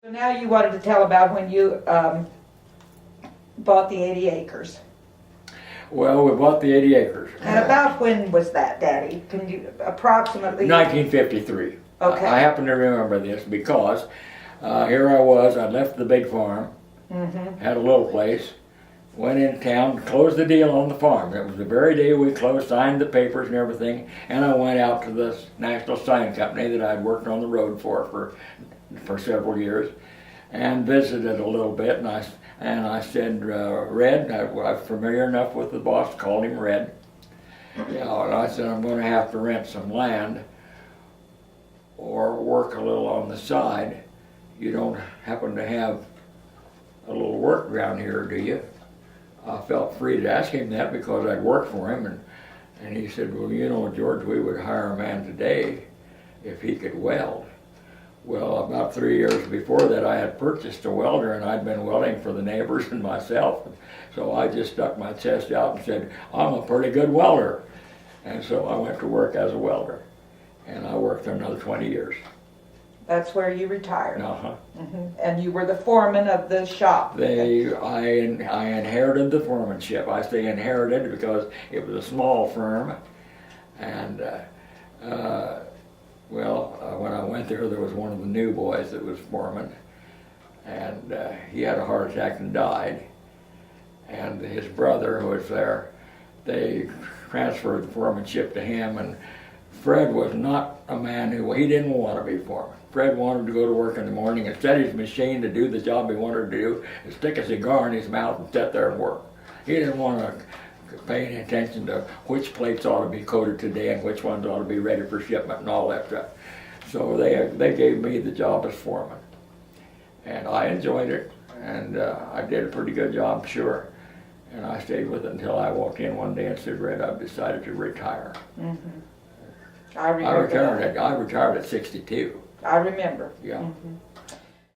So now you wanted to tell about when you bought the 80 acres. Well, we bought the 80 acres. And about when was that, Daddy? Can you approximately? 1953. Okay. I happen to remember this because here I was, I'd left the big farm, had a little place, went in town, closed the deal on the farm. It was the very day we closed, signed the papers and everything, and I went out to the National Sign Company that I'd worked on the road for several years and visited a little bit, and I said, Red, I'm familiar enough with the boss, called him Red. You know, and I said, I'm going to have to rent some land or work a little on the side. You don't happen to have a little work around here, do you? I felt free to ask him that because I'd worked for him, and he said, well, you know, George, we would hire a man today if he could weld. Well, about 3 years before that, I had purchased a welder, and I'd been welding for the neighbors and myself. So I just stuck my chest out and said, I'm a pretty good welder. And so I went to work as a welder, and I worked there another 20 years. That's where you retired. Uh-huh. And you were the foreman of the shop. I inherited the foremanship. I say inherited because it was a small firm, and when I went there was one of the new boys that was foreman, and he had a heart attack and died. And his brother, who was there, they transferred the foremanship to him, and Fred was not a man he didn't want to be foreman. Fred wanted to go to work in the morning and set his machine to do the job he wanted to do, and stick a cigar in his mouth and sit there and work. He didn't want to pay any attention to which plates ought to be coated today and which ones ought to be ready for shipment and all that stuff. So they gave me the job as foreman, and I enjoyed it, and I did a pretty good job, sure. And I stayed with it until I walked in one day and said, Red, I've decided to retire. I remember. I retired at 62. I remember. Yeah.